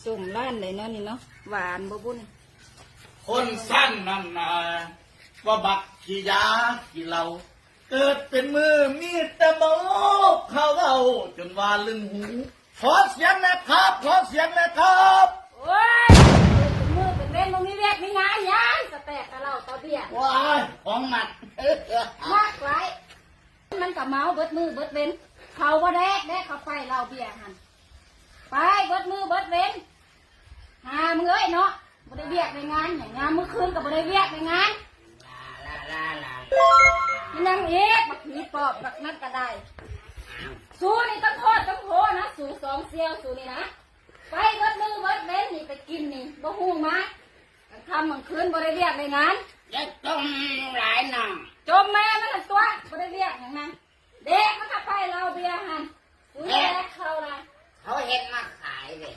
จุ่มล้านเลยเนาะนี่เนาะหวานบ่บุญคนสั้นนั่นนาว่าบักขี้ยาขี้เหล้าเกิดเป็นมือมีแต่โมกเขาเอาจนว่าลึงหูขอเสียงนะครับขอเสียงนะครับโอ้ยเป็นมือเป็นเว้นตรงนี้เรียกนี่ไงยายสแตกกะเหล่าตะเบียดว้ายของหนักมากไรมันกับเมาเบิดมือเบิดเว้นเขาบ่แดกเขาไปเราเบียหันไปเบิดมือเบิดเว้นหามึงเอ้ยเนาะบ่ได้เบียกในงานอย่างงานมื้อคืนกับบ่ได้เบียกในงานยังเอกบักผีปอบบักนัดก็ได้สู้นี่ต้องโทษต้องโหนะสู้สองเซียวสู้นี่นะไปเบิดมือเบิดเว้นนี่ไปกินนี่บ่ฮู้มาทำมื้อคืนบ่ได้เบียกในงานจะจมหลายหน่อจมแม่มันตัวบ่ได้เบียกอย่างนั้นเด็กมันก็ไปเราเบียหันสู้แดกเขาละเขาเห็นมาขายเลย